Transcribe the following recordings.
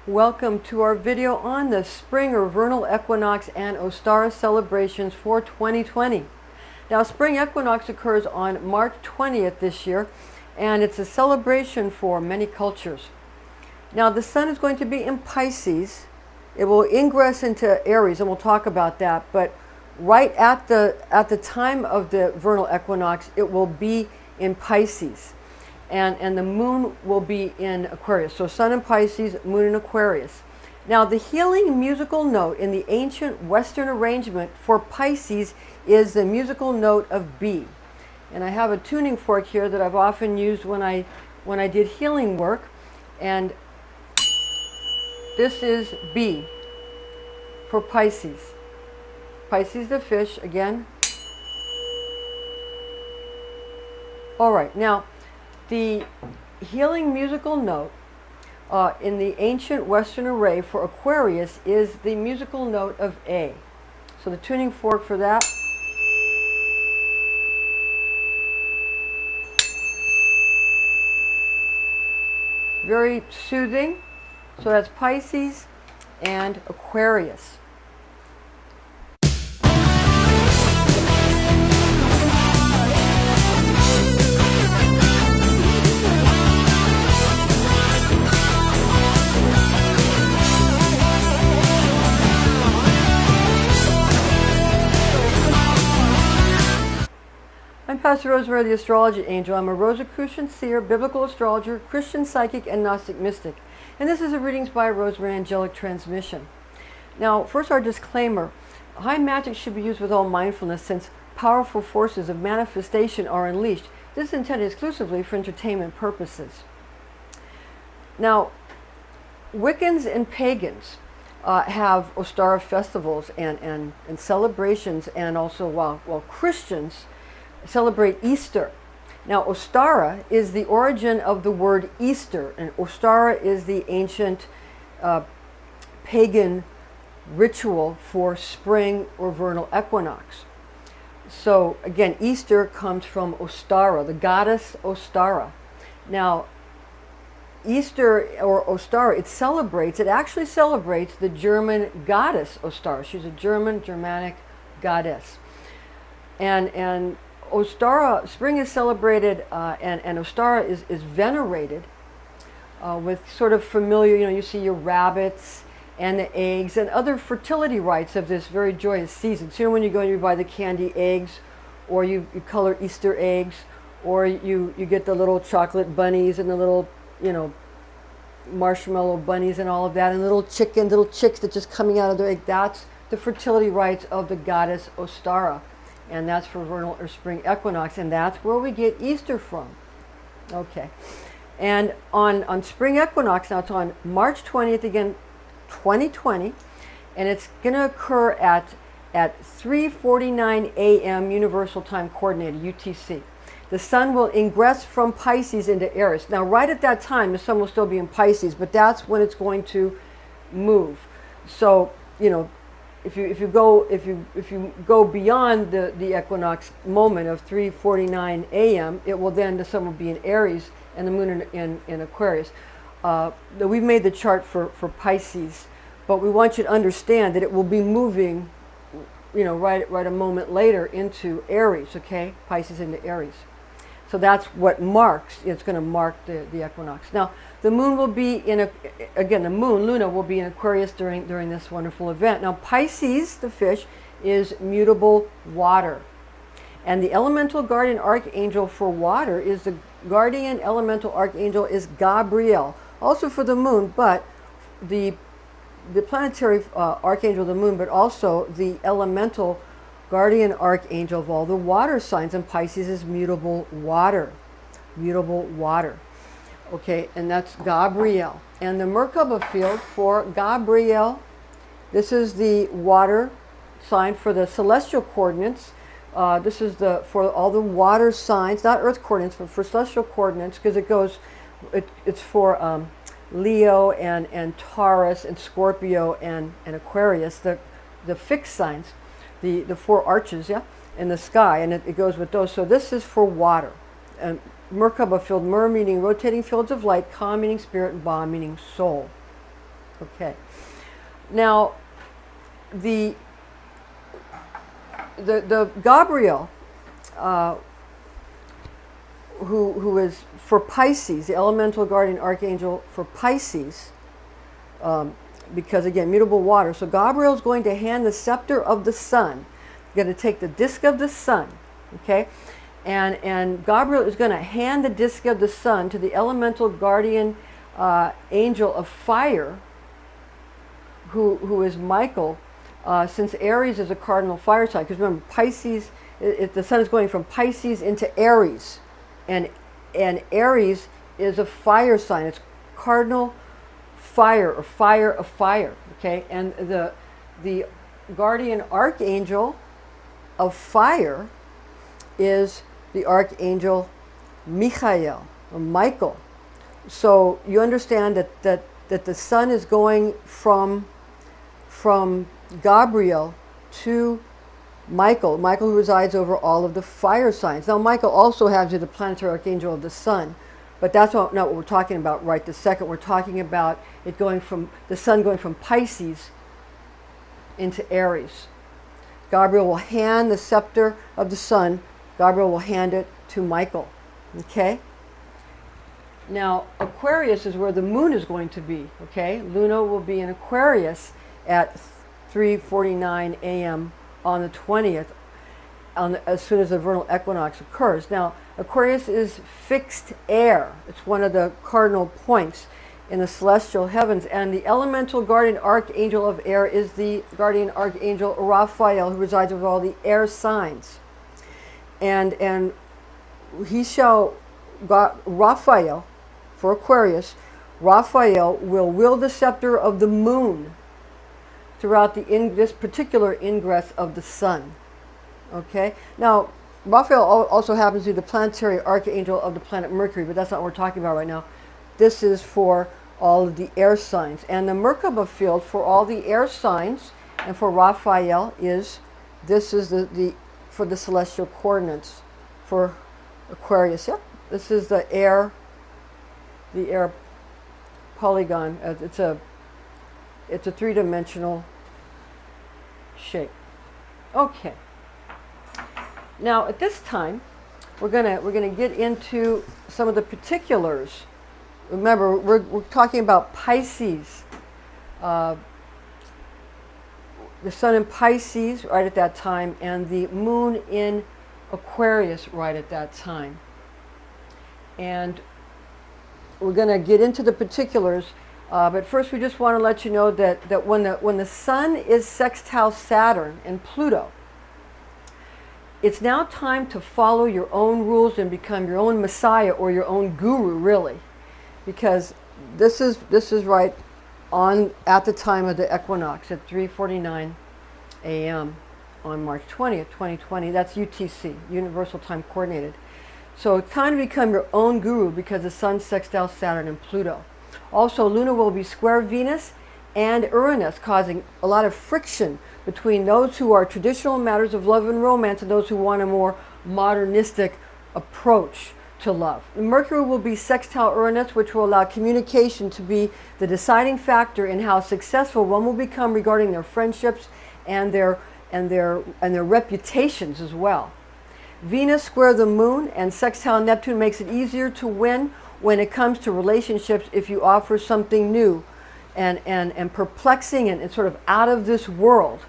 Welcome to our video on the spring or vernal equinox and Ostara celebrations for 2020. Now, spring equinox occurs on March 20th this year, and it's a celebration for many cultures. Now, the sun is going to be in Pisces. It will ingress into Aries, and we'll talk about that, but right at the time of the vernal equinox, it will be in Pisces. And the moon will be in Aquarius. So sun in Pisces, moon in Aquarius. Now, the healing musical note in the ancient Western arrangement for Pisces is the musical note of B. And I have a tuning fork here that I've often used when I did healing work. And this is B for Pisces. Pisces the fish, again. All right, now, the healing musical note in the ancient Western array for Aquarius is the musical note of A. So the tuning fork for that. Very soothing. So that's Pisces and Aquarius. I'm Pastor Rosemary, the Astrology Angel. I'm a Rosicrucian seer, biblical astrologer, Christian psychic, and Gnostic mystic. And this is a Readings by Rosemary angelic transmission. Now, first our disclaimer. High magic should be used with all mindfulness since powerful forces of manifestation are unleashed. This is intended exclusively for entertainment purposes. Now, Wiccans and pagans have Ostara festivals and celebrations, and also while Christians celebrate Easter. Now, Ostara is the origin of the word Easter, and Ostara is the ancient pagan ritual for spring or vernal equinox. So again, Easter comes from Ostara, the goddess Ostara. Now, Easter or Ostara, it actually celebrates the German goddess Ostara. She's a Germanic goddess. And Ostara, spring is celebrated, and Ostara is venerated with sort of familiar, you see your rabbits and the eggs and other fertility rites of this very joyous season. So when you go and you buy the candy eggs, or you color Easter eggs, or you get the little chocolate bunnies and the little, marshmallow bunnies and all of that, and little chicks that just coming out of their egg, that's the fertility rites of the goddess Ostara. And that's for vernal or spring equinox, and that's where we get Easter from. Okay. And on spring equinox, now it's on March 20th, again, 2020, and it's going to occur at 3:49 a.m. Universal Time Coordinated, UTC. The sun will ingress from Pisces into Aries. Now, right at that time, the sun will still be in Pisces, but that's when it's going to move. So, if you go beyond the equinox moment of 3:49 a.m., it will then, the sun will be in Aries and the moon in Aquarius. We've made the chart for Pisces, but we want you to understand that it will be moving, right a moment later into Aries. Okay, Pisces into Aries. So that's what it's going to mark the equinox. Now, the moon will be Luna will be in Aquarius during this wonderful event. Now, Pisces, the fish, is mutable water. And the elemental guardian archangel for water is the guardian elemental archangel is Gabriel. Also for the moon, but the planetary archangel of the moon, but also the elemental guardian archangel of all the water signs, and Pisces is mutable water. Mutable water. Okay, and that's Gabriel. And the Merkaba field for Gabriel, this is the water sign for the celestial coordinates. This is for all the water signs, not Earth coordinates, but for celestial coordinates, because it's for Leo and Taurus and Scorpio and Aquarius, the fixed signs. The four arches, in the sky, and it goes with those. So this is for water. And Merkaba field, Mer meaning rotating fields of light, Ka meaning spirit, and Ba meaning soul. Okay. Now, the Gabriel, who is for Pisces, the elemental guardian archangel for Pisces, because again, mutable water. So Gabriel is going to hand the scepter of the sun. He's going to take the disk of the sun, okay? And Gabriel is going to hand the disk of the sun to the elemental guardian angel of fire, who is Michael, since Aries is a cardinal fire sign. Because remember, Pisces, the sun is going from Pisces into Aries. And Aries is a fire sign. It's cardinal fire, or fire of fire. Okay, and the guardian archangel of fire is the archangel Michael, or Michael. So you understand that the sun is going from Gabriel to Michael who resides over all of the fire signs. Now Michael also has the planetary archangel of the sun, but that's not what we're talking about right this second. We're talking about it going from the sun going from Pisces into Aries. Gabriel will hand the scepter of the sun. Gabriel will hand it to Michael. Okay? Now, Aquarius is where the moon is going to be. Okay? Luna will be in Aquarius at 3:49 a.m. on the 20th, as soon as the vernal equinox occurs. Now, Aquarius is fixed air. It's one of the cardinal points in the celestial heavens. And the elemental guardian archangel of air is the guardian archangel Raphael, who resides over all the air signs. And he shall, Raphael, for Aquarius, Raphael will wield the scepter of the moon throughout this particular ingress of the sun. Okay? Now, Raphael also happens to be the planetary archangel of the planet Mercury, but that's not what we're talking about right now. This is for all of the air signs. And the Merkaba field for all the air signs and for Raphael is, this is for the celestial coordinates for Aquarius. Yep, this is the air polygon. It's a three-dimensional shape. Okay. Now at this time, we're gonna get into some of the particulars. Remember, we're talking about Pisces. The sun in Pisces right at that time, and the moon in Aquarius right at that time. And we're going to get into the particulars, but first we just want to let you know that when the sun is sextile Saturn and Pluto, it's now time to follow your own rules and become your own messiah or your own guru, really, because this is right on at the time of the equinox at 3:49 a.m. on March 20th, 2020. That's UTC, Universal Time Coordinated. So it's time to become your own guru because the sun sextiles Saturn and Pluto. Also, Luna will be square Venus and Uranus, causing a lot of friction between those who are traditional in matters of love and romance and those who want a more modernistic approach to love. Mercury will be sextile Uranus, which will allow communication to be the deciding factor in how successful one will become regarding their friendships and their reputations as well. Venus square the moon and sextile Neptune makes it easier to win when it comes to relationships if you offer something new and perplexing and sort of out of this world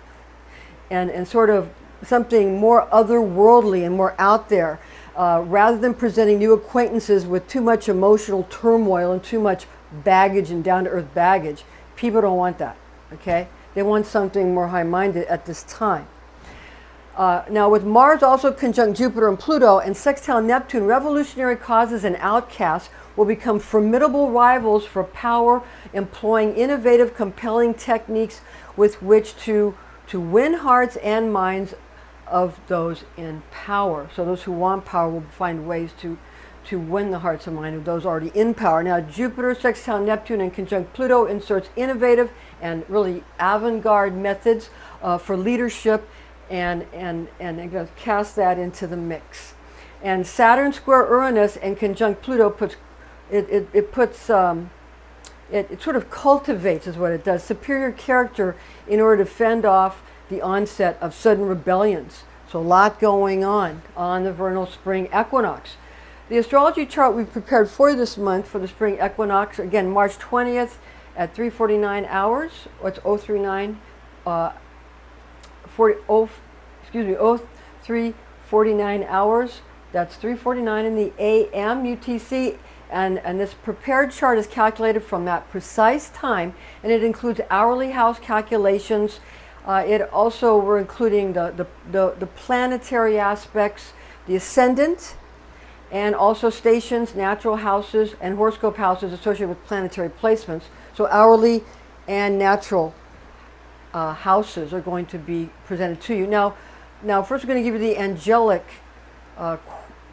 and sort of something more otherworldly and more out there, rather than presenting new acquaintances with too much emotional turmoil and too much baggage and down-to-earth baggage. People don't want that, okay? They want something more high-minded at this time. Now with Mars also conjunct Jupiter and Pluto and sextile Neptune, revolutionary causes and outcasts will become formidable rivals for power, employing innovative, compelling techniques with which to win hearts and minds of those in power. So those who want power will find ways to win the hearts and minds of those already in power. Now Jupiter sextile Neptune and conjunct Pluto inserts innovative and really avant-garde methods for leadership and I'm going to cast that into the mix. And Saturn square Uranus and conjunct Pluto puts It sort of cultivates, is what it does, superior character in order to fend off the onset of sudden rebellions. So a lot going on the vernal spring equinox. The astrology chart we've prepared for you this month for the spring equinox, again, March 20th at 3:49 hours. What's 039? 03:49 hours. That's 3:49 in the AM UTC. And this prepared chart is calculated from that precise time, and it includes hourly house calculations. We're including the planetary aspects, the ascendant, and also stations, natural houses, and horoscope houses associated with planetary placements. So hourly and natural houses are going to be presented to you. Now first we're going to give you the angelic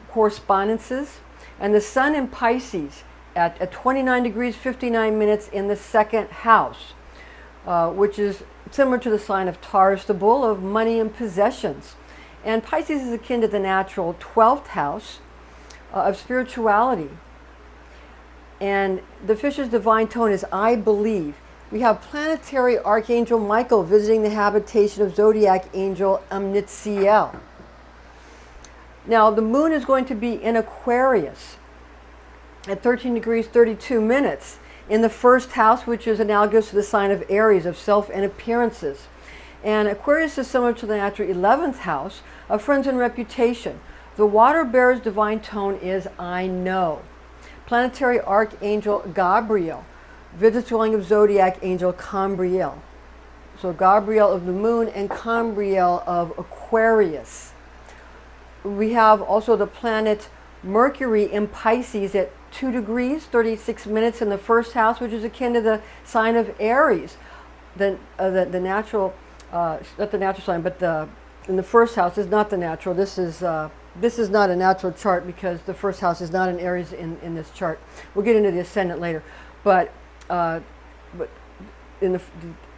correspondences. And the sun in Pisces at 29 degrees 59 minutes in the second house, which is similar to the sign of Taurus, the bull of money and possessions. And Pisces is akin to the natural 12th house of spirituality. And the fish's divine tone is I believe. We have planetary Archangel Michael visiting the habitation of zodiac angel Int'l. Now, the moon is going to be in Aquarius at 13 degrees 32 minutes in the first house, which is analogous to the sign of Aries, of self and appearances. And Aquarius is similar to the natural 11th house of friends and reputation. The water bearer's divine tone is I know. Planetary Archangel Gabriel visits the dwelling of zodiac angel Cambriel. So Gabriel of the moon and Cambriel of Aquarius. We have also the planet Mercury in Pisces at 2 degrees 36 minutes in the first house, which is akin to the sign of Aries. The natural, not the natural sign, but in the first house is not the natural. This is not a natural chart because the first house is not an Aries in this chart. We'll get into the ascendant later, but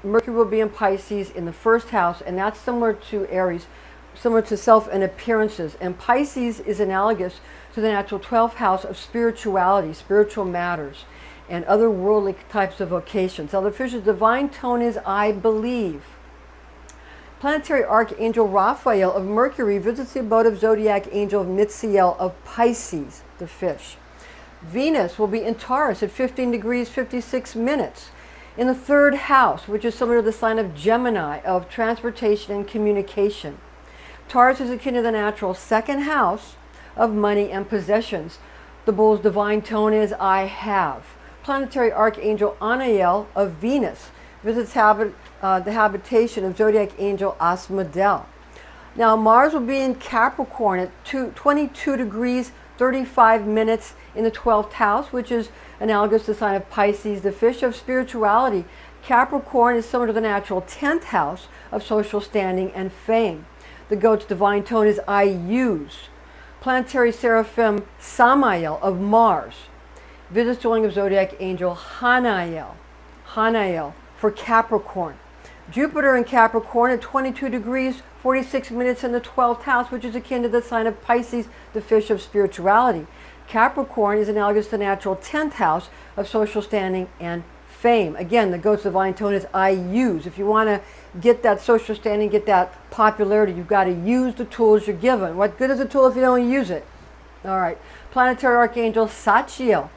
Mercury will be in Pisces in the first house, and that's similar to Aries, similar to self and appearances. And Pisces is analogous to the natural 12th house of spirituality, spiritual matters, and other worldly types of vocations. Now the fish's divine tone is I believe. Planetary Archangel Raphael of Mercury visits the abode of zodiac angel Int'l of Pisces, the fish. Venus will be in Taurus at 15 degrees 56 minutes in the third house, which is similar to the sign of Gemini, of transportation and communication. Taurus is akin to the natural second house of money and possessions. The bull's divine tone is I have. Planetary Archangel Anael of Venus visits the habitation of zodiac angel Asmodel. Now Mars will be in Capricorn at 22 degrees 35 minutes in the 12th house, which is analogous to the sign of Pisces, the fish, of spirituality. Capricorn is similar to the natural 10th house of social standing and fame. The goat's divine tone is I use. Planetary seraphim Samael of Mars visits the dwelling of zodiac angel Hanael for Capricorn. Jupiter in Capricorn at 22 degrees 46 minutes in the 12th house, which is akin to the sign of Pisces, the fish, of spirituality. Capricorn is analogous to the natural 10th house of social standing and fame. Again, the goat's divine tone is I use. If you want to get that social standing, get that popularity, you've got to use the tools you're given. What good is a tool if you don't use it? All right. Planetary Archangel Sachiel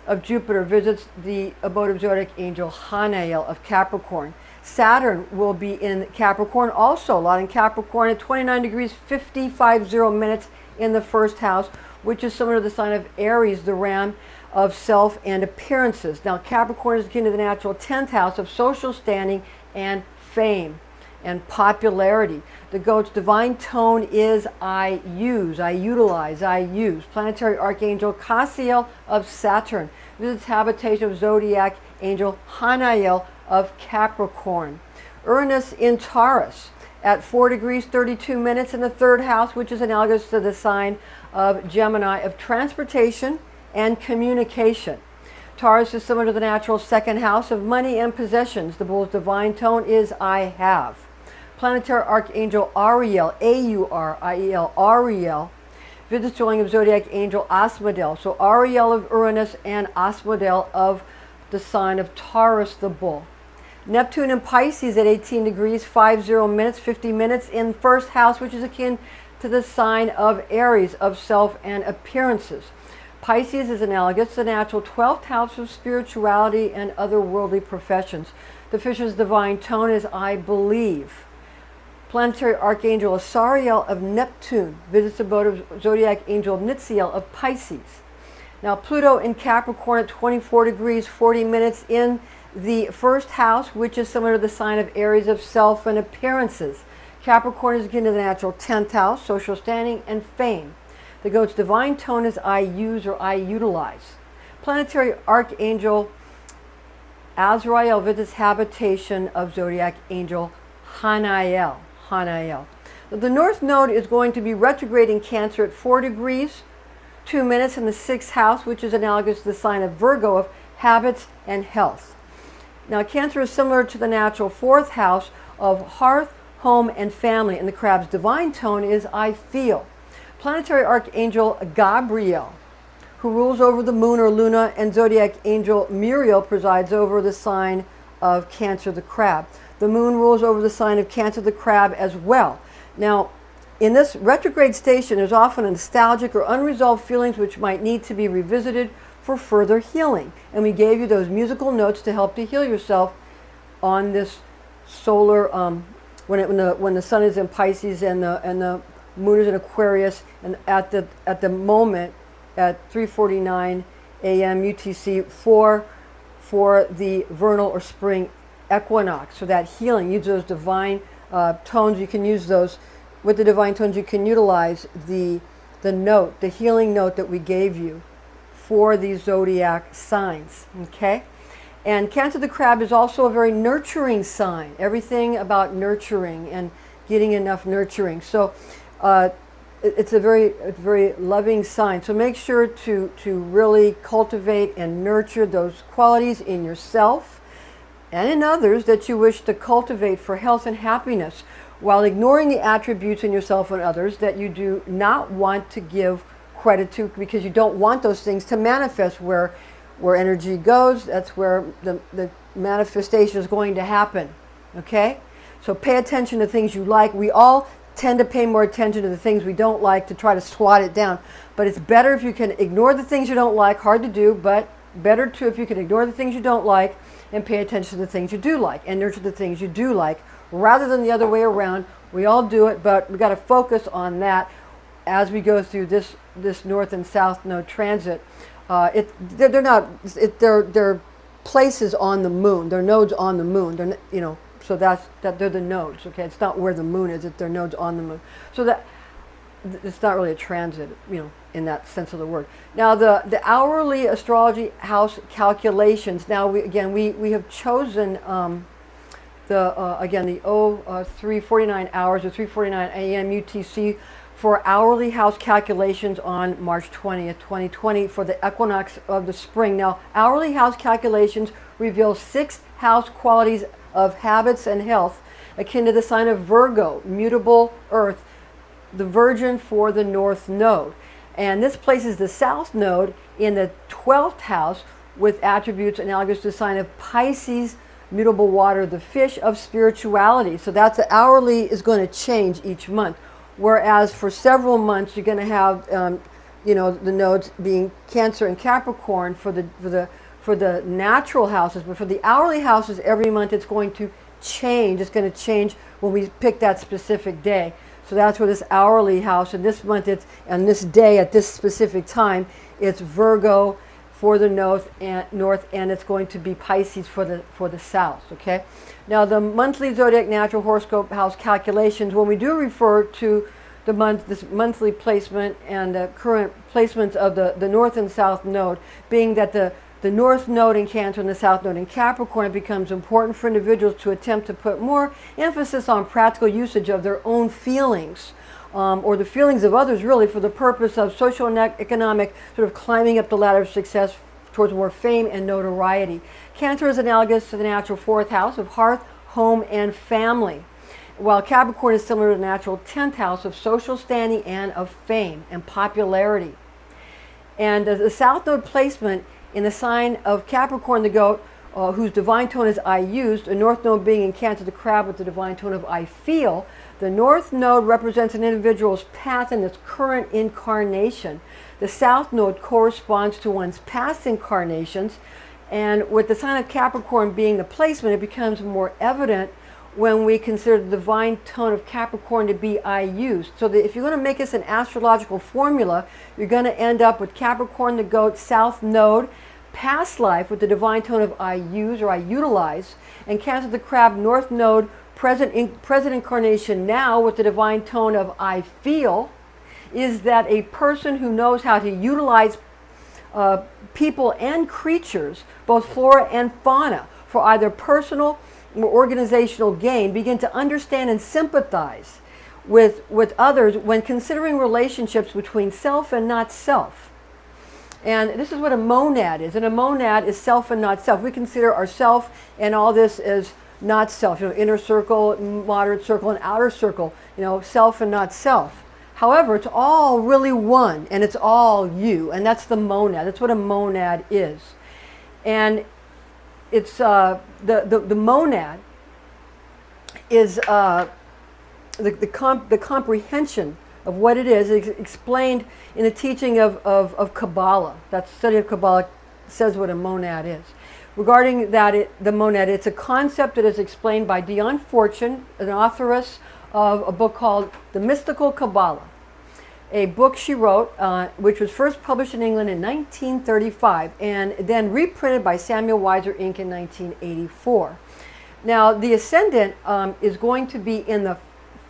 of Jupiter visits the abode of zodiac angel Hanael of Capricorn. Saturn will be in Capricorn also, a lot in Capricorn at 29 degrees 55 minutes in the first house, which is similar to the sign of Aries, the ram of self and appearances. Now Capricorn is akin to the natural 10th house of social standing and fame and popularity. The goat's divine tone is I use, I utilize, I use. Planetary Archangel Cassiel of Saturn visits habitation of zodiac angel Hanael of Capricorn. Uranus in Taurus at 4 degrees 32 minutes in the third house, which is analogous to the sign of Gemini, of transportation and communication. Taurus is similar to the natural second house of money and possessions. The bull's divine tone is I have. Planetary Archangel Ariel, A-U-R-I-E-L, Ariel, visits the dwelling of zodiac angel Asmodel. So Ariel of Uranus and Asmodel of the sign of Taurus, the bull. Neptune in Pisces at 18 degrees, 50 minutes, 50 minutes in first house, which is akin to the sign of Aries, of self and appearances. Pisces is analogous to the natural 12th house of spirituality and otherworldly professions. The fish's divine tone is I believe. Planetary Archangel Asariel of Neptune visits the abode of Zodiac Angel Nitziel of Pisces. Now Pluto in Capricorn at 24 degrees, 40 minutes in the first house, which is similar to the sign of Aries, of self and appearances. Capricorn is akin to the natural 10th house, social standing and fame. The goat's divine tone is I use or I utilize. Planetary Archangel Azrael visits habitation of Zodiac Angel Haniel. The North Node is going to be retrograde in Cancer at 4 degrees, 2 minutes in the 6th house, which is analogous to the sign of Virgo, of habits and health. Now Cancer is similar to the natural 4th house of hearth, home and family, and the crab's divine tone is I feel. Planetary Archangel Gabriel, who rules over the moon or Luna, and Zodiac Angel Muriel presides over the sign of Cancer, the crab. The moon rules over the sign of Cancer, the crab as well. Now, in this retrograde station, there's often nostalgic or unresolved feelings which might need to be revisited for further healing. And we gave you those musical notes to help to heal yourself on this solar, when the sun is in Pisces and the moon is in Aquarius, and at the moment at 3:49 a.m. UTC for the vernal or spring equinox. So that healing, use those divine tones. You can use those with the divine tones. You can utilize the note, the healing note that we gave you for these zodiac signs. Okay, and Cancer the crab is also a very nurturing sign. Everything about nurturing and getting enough nurturing. So it's a very loving sign. So make sure to really cultivate and nurture those qualities in yourself and in others that you wish to cultivate for health and happiness, while ignoring the attributes in yourself and others that you do not want to give credit to, because you don't want those things to manifest. Where energy goes, that's where the manifestation is going to happen. Okay? So pay attention to things you like. We all tend to pay more attention to the things we don't like to try to swat it down. But it's better if you can ignore the things you don't like. Hard to do, but better too if you can ignore the things you don't like and pay attention to the things you do like and nurture the things you do like, rather than the other way around. We all do it, but we got to focus on that as we go through this north and south node transit. They're places on the moon. They're nodes on the moon. They're, so that they're the nodes. Okay, it's not where the moon is. They're nodes on the moon. So that it's not really a transit, in that sense of the word. Now the hourly astrology house calculations. Now we have chosen the 3:49 hours or 3:49 a.m. UTC for hourly house calculations on March 20th, 2020 for the equinox of the spring. Now hourly house calculations reveal 6 house qualities of habits and health akin to the sign of Virgo, mutable earth, the Virgin for the North Node. And this places the South Node in the 12th house with attributes analogous to the sign of Pisces, mutable water, the fish of spirituality. So that's the hourly is going to change each month. Whereas for several months you're going to have, the nodes being Cancer and Capricorn for the natural houses, but for the hourly houses every month it's going to change. It's going to change when we pick that specific day. So that's where this hourly house, and this month it's, and this day at this specific time, it's Virgo for the north, and it's going to be Pisces for the south. Okay. Now the monthly zodiac natural horoscope house calculations, when we do refer to this monthly placement and current placements of the north and south node, being that the north node in Cancer and the south node in Capricorn, it becomes important for individuals to attempt to put more emphasis on practical usage of their own feelings, or the feelings of others, really, for the purpose of social and economic sort of climbing up the ladder of success towards more fame and notoriety. Cancer is analogous to the natural 4th house of hearth, home, and family, while Capricorn is similar to the natural 10th house of social standing and of fame and popularity. And the south node placement in the sign of Capricorn, the goat, whose divine tone is I used, a north node being in Cancer, the crab, with the divine tone of I feel. The north node represents an individual's path in its current incarnation. The south node corresponds to one's past incarnations. And with the sign of Capricorn being the placement, it becomes more evident when we consider the divine tone of Capricorn to be I used. So that if you're going to make this an astrological formula, you're going to end up with Capricorn, the goat, south node, past life with the divine tone of I use or I utilize, and Cancer, the crab, north node, present incarnation now with the divine tone of I feel, is that a person who knows how to utilize people and creatures, both flora and fauna, for either personal or organizational gain, begin to understand and sympathize with others when considering relationships between self and not self. And this is what a monad is. And a monad is self and not self. We consider ourself and all this as not self. Inner circle, moderate circle, and outer circle. Self and not self. However, it's all really one, and it's all you. And that's the monad. That's what a monad is. And it's the monad is the comprehension of what it is. It's explained in the teaching of Kabbalah. That study of Kabbalah says what a monad is. Regarding that, the monad, it's a concept that is explained by Dion Fortune, an authoress of a book called The Mystical Kabbalah, a book she wrote, which was first published in England in 1935 and then reprinted by Samuel Weiser Inc. in 1984. Now, the ascendant is going to be in the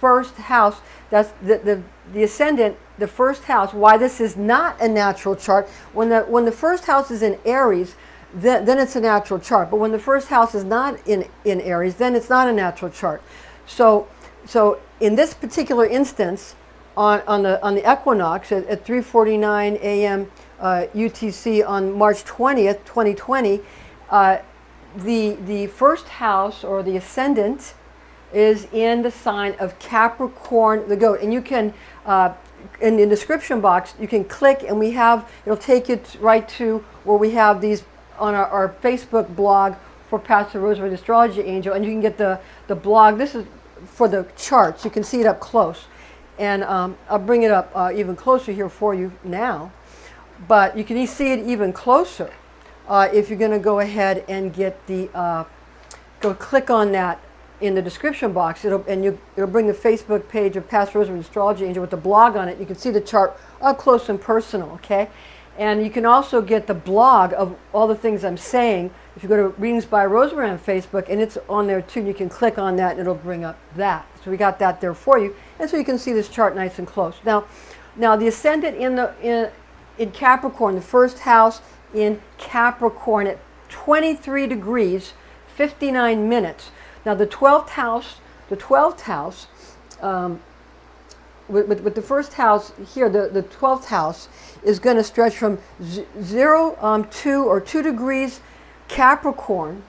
first house. That's the ascendant, the first house. Why this is not a natural chart. When the first house is in Aries, then it's a natural chart. But when the first house is not in Aries, then it's not a natural chart. So in this particular instance, on the equinox at 3:49 a.m. UTC on March 20th, 2020, the first house or the ascendant is in the sign of Capricorn, the goat. And you can, in the description box, you can click and it'll take you right to where we have these on our Facebook blog for Pastor Rosemary, the Astrology Angel. And you can get the blog. This is for the charts. You can see it up close. And I'll bring it up even closer here for you now. But you can see it even closer if you're going to go ahead and get go click on that in the description box. It'll bring the Facebook page of Pastor Rosemary, the Astrology Angel, with the blog on it. You can see the chart up close and personal, okay? And you can also get the blog of all the things I'm saying if you go to Readings by Rosemary on Facebook, and it's on there too. You can click on that and it'll bring up that. So we got that there for you, and so you can see this chart nice and close. Now the ascendant in Capricorn, the first house in Capricorn at 23 degrees, 59 minutes. Now the 12th house, with the first house here, the 12th house is going to stretch from 2 degrees Capricorn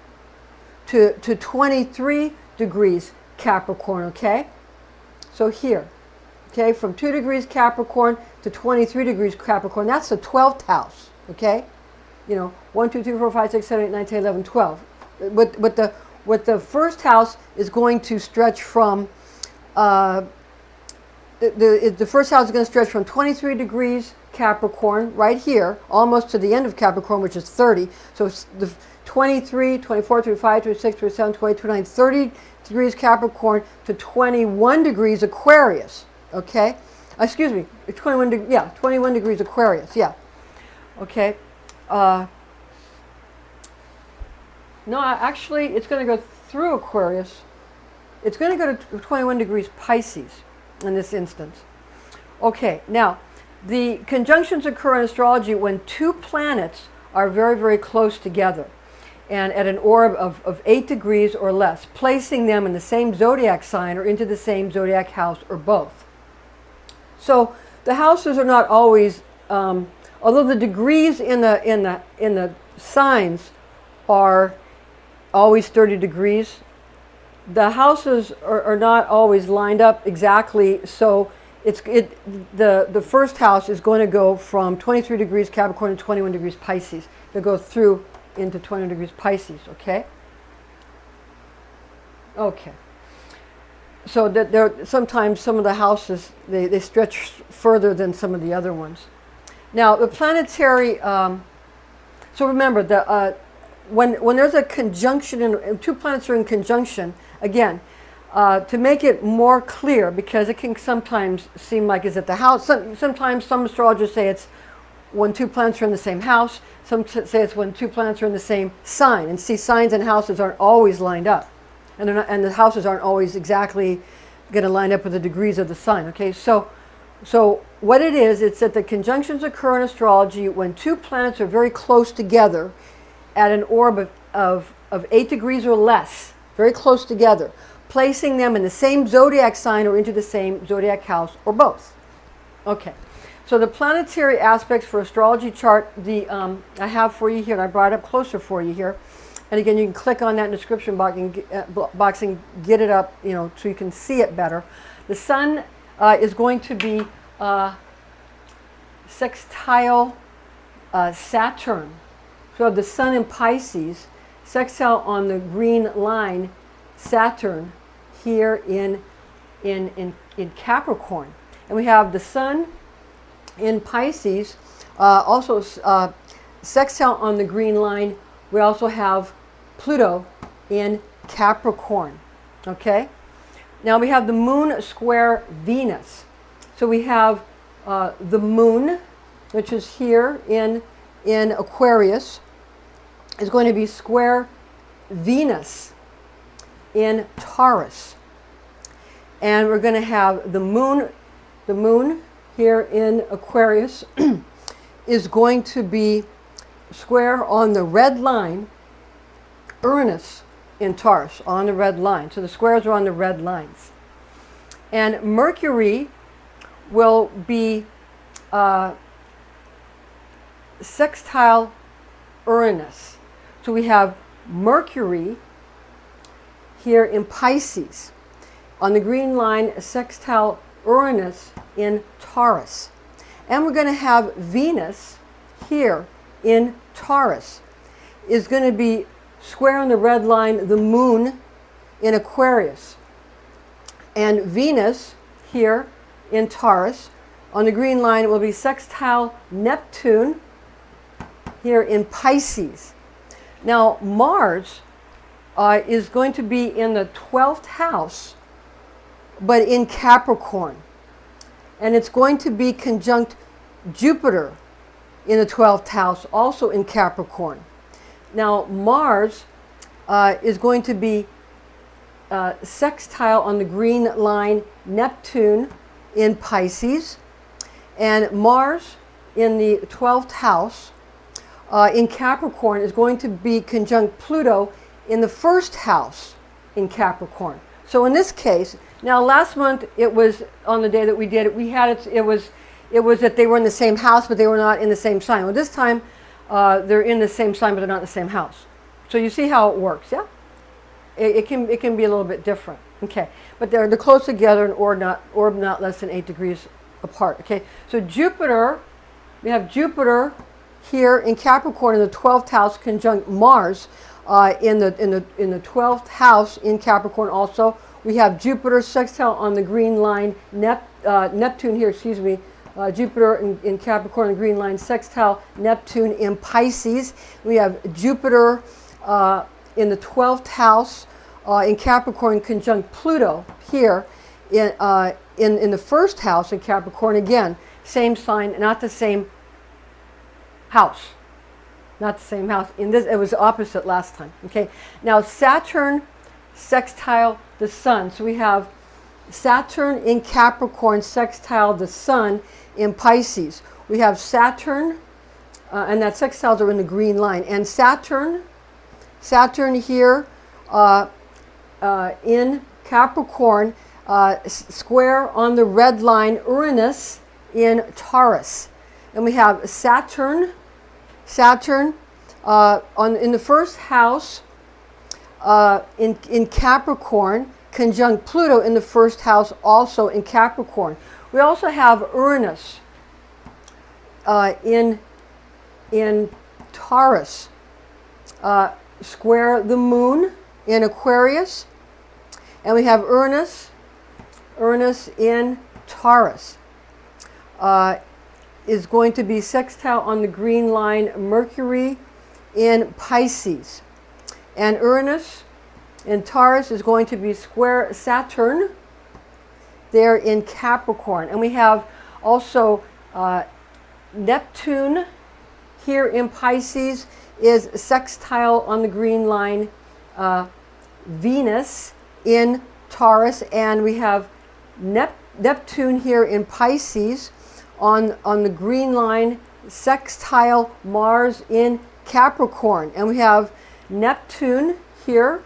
to 23 degrees Capricorn, okay? So here, okay, from 2 degrees Capricorn to 23 degrees Capricorn, that's the 12th house, okay? 1, 2, 3, 4, 5, 6, 7, 8, 9, 10, 11, 12. What the first house is going to stretch from, the first house is going to stretch from 23 degrees Capricorn, right here, almost to the end of Capricorn, which is 30. So it's the 23, 24, 25, 26, 27, 28, 29, 30 degrees Capricorn to 21 degrees Aquarius, okay? Excuse me, 21 degrees Aquarius, yeah. Okay. No, actually, it's going to go through Aquarius. It's going to go to 21 degrees Pisces in this instance. Okay, now, the conjunctions occur in astrology when two planets are very, very close together and at an orb of 8 degrees or less, placing them in the same zodiac sign or into the same zodiac house or both. So the houses are not always, although the degrees in the signs are always 30 degrees, the houses are not always lined up exactly. So the first house is going to go from 23 degrees Capricorn to 21 degrees Pisces. that go through into 20 degrees Pisces, okay? Okay. So that there sometimes some of the houses, they stretch further than some of the other ones. Now, the planetary, so remember, when there's a conjunction, and two planets are in conjunction, again, to make it more clear, because it can sometimes seem like is it the house. Sometimes some astrologers say it's when two planets are in the same house. Some say it's when two planets are in the same sign. And see, signs and houses aren't always lined up. And, and the houses aren't always exactly going to line up with the degrees of the sign. Okay, so what it is, it's that the conjunctions occur in astrology when two planets are very close together at an orb of 8 degrees or less, very close together, placing them in the same zodiac sign or into the same zodiac house or both. Okay, so the planetary aspects for astrology chart, I have for you here, and I brought it up closer for you here. And again, you can click on that description box and get it up, so you can see it better. The sun is going to be sextile Saturn. So the sun in Pisces, sextile on the green line, Saturn here in Capricorn. And we have the sun in Pisces, also sextile on the green line. We also have Pluto in Capricorn, okay? Now we have the moon square Venus. So we have the moon, which is here in Aquarius, is going to be square Venus in Taurus. And we're going to have the moon here in Aquarius is going to be square on the red line, Uranus in Taurus, on the red line. So the squares are on the red lines. And Mercury will be sextile Uranus. So we have Mercury here in Pisces, on the green line, sextile Uranus in Taurus. And we're going to have Venus here in Taurus, is going to be square on the red line, the moon in Aquarius. And Venus here in Taurus, on the green line, it will be sextile Neptune here in Pisces. Now Mars is going to be in the 12th house, but in Capricorn. And it's going to be conjunct Jupiter in the 12th house, also in Capricorn. Now Mars is going to be sextile on the green line, Neptune in Pisces. And Mars in the 12th house in Capricorn is going to be conjunct Pluto in the 1st house in Capricorn. So in this case, now last month it was on the day that we did it, we had it was that they were in the same house, but they were not in the same sign. Well, this time they're in the same sign, but they're not in the same house. So you see how it works, yeah? It can be a little bit different, okay? But they're close together and orb not less than 8 degrees apart, okay? So Jupiter, we have Jupiter here in Capricorn in the 12th house conjunct Mars in the 12th house in Capricorn also. We have Jupiter sextile on the green line, Neptune here, excuse me, Jupiter in Capricorn, the green line, sextile Neptune in Pisces. We have Jupiter in the 12th house in Capricorn conjunct Pluto here in the 1st house in Capricorn. Again, same sign, not the same house. Not the same house. In this, it was opposite last time. Okay. Now Saturn sextile the Sun. So we have Saturn in Capricorn sextile the Sun in Pisces. We have Saturn, and that sextiles are in the green line. And Saturn here in Capricorn, square on the red line, Uranus in Taurus. And we have Saturn in the 1st house in Capricorn, conjunct Pluto in the 1st house, also in Capricorn. We also have Uranus in Taurus, square the moon in Aquarius. And we have Uranus in Taurus. Is going to be sextile on the green line Mercury in Pisces. And Uranus in Taurus is going to be square Saturn there in Capricorn. And we have also Neptune here in Pisces is sextile on the green line Venus in Taurus. And we have Neptune here in Pisces on the green line sextile Mars in Capricorn. And we have Neptune here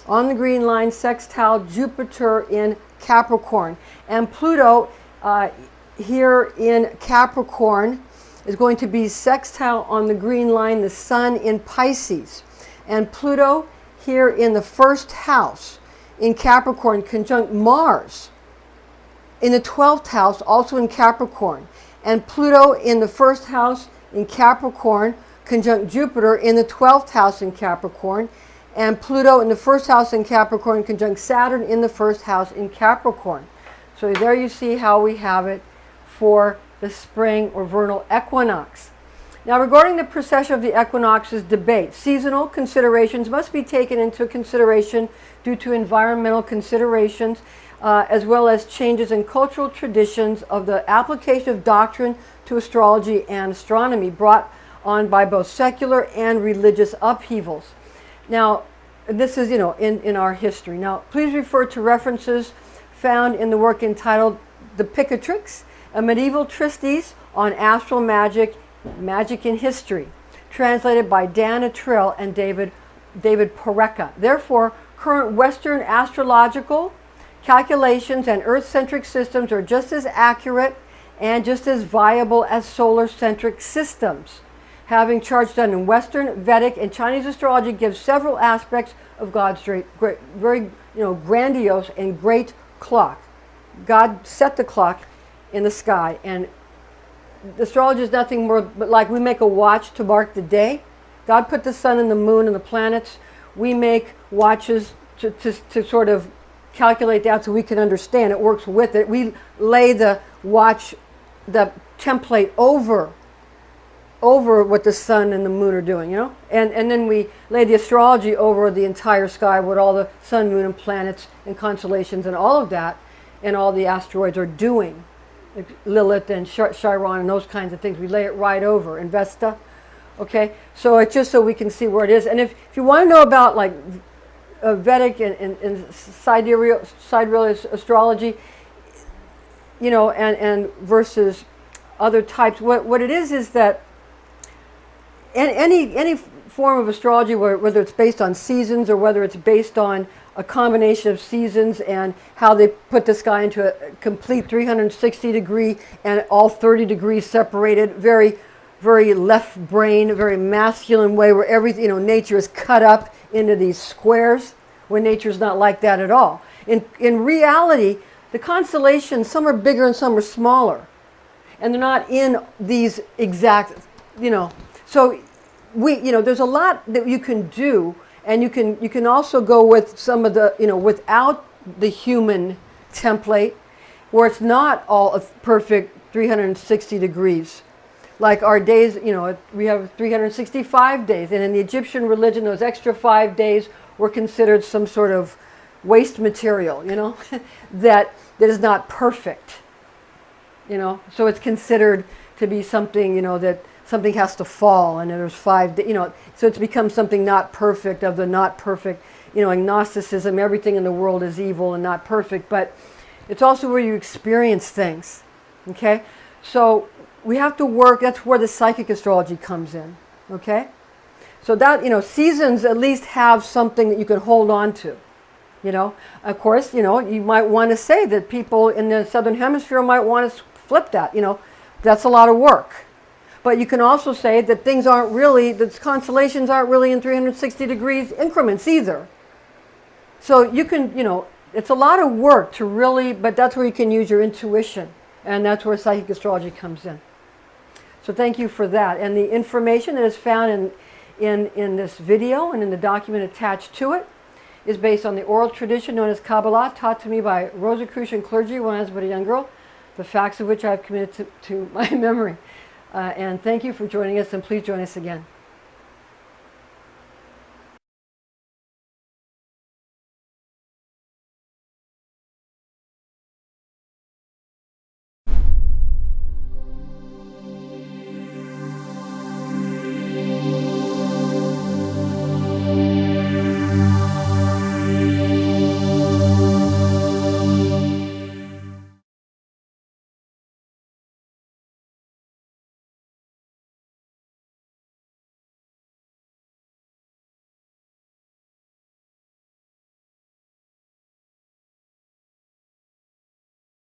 on the green line sextile Jupiter in Capricorn. And Pluto here in Capricorn is going to be sextile on the green line the Sun in Pisces. And Pluto here in the first house in Capricorn conjunct Mars in the 12th house, also in Capricorn. And Pluto in the first house in Capricorn, conjunct Jupiter in the 12th house in Capricorn. And Pluto in the first house in Capricorn, conjunct Saturn in the first house in Capricorn. So there you see how we have it for the spring or vernal equinox. Now, regarding the precession of the equinoxes, debate. Seasonal considerations must be taken into consideration due to environmental considerations, as well as changes in cultural traditions of the application of doctrine to astrology and astronomy brought on by both secular and religious upheavals. Now, this is, in our history. Now, please refer to references found in the work entitled The Imperatrix, a medieval treatise on astral magic, magic in history, translated by Dan Int'l and David Poreka. Therefore, current Western astrological calculations and Earth-centric systems are just as accurate and just as viable as solar-centric systems. Having charts done in Western, Vedic, and Chinese astrology gives several aspects of God's very grandiose and great clock. God set the clock in the sky, and astrology is nothing more but like we make a watch to mark the day. God put the sun and the moon and the planets. We make watches to sort of calculate that so we can understand. It works with it. We lay the watch, the template over what the sun and the moon are doing, and then we lay the astrology over the entire sky, what all the sun, moon, and planets and constellations and all of that and all the asteroids are doing, like Lilith and Chiron and those kinds of things. We lay it right over, and Vesta. Okay, so it's just so we can see where it is. And if you want to know about like Vedic and sidereal astrology, and versus other types, what it is that any form of astrology, whether it's based on seasons or whether it's based on a combination of seasons and how they put the sky into a complete 360 degree and all 30 degrees separated, very, very left brain, very masculine way where everything, nature is cut up into these squares when nature's not like that at all. In reality, the constellations, some are bigger and some are smaller, and they're not in these exact, So there's a lot that you can do, and you can also go with some of the, without the human template, where it's not all a perfect 360 degrees. Like our days, we have 365 days, and in the Egyptian religion, those extra 5 days were considered some sort of waste material, that is not perfect, So it's considered to be something, that something has to fall, and there's 5 days, so it's become something not perfect of the not perfect, agnosticism. Everything in the world is evil and not perfect, but it's also where you experience things. Okay, so we have to work. That's where the psychic astrology comes in. Okay, so that seasons at least have something that you can hold on to. Of course, you might want to say that people in the southern hemisphere might want to flip that. That's a lot of work. But you can also say that things aren't really, the constellations aren't really in 360 degrees increments either. So you can, it's a lot of work to really, but that's where you can use your intuition. And that's where psychic astrology comes in. So thank you for that. And the information that is found in this video and in the document attached to it is based on the oral tradition known as Kabbalah, taught to me by Rosicrucian clergy when I was but a young girl, the facts of which I have committed to my memory. And thank you for joining us, and please join us again.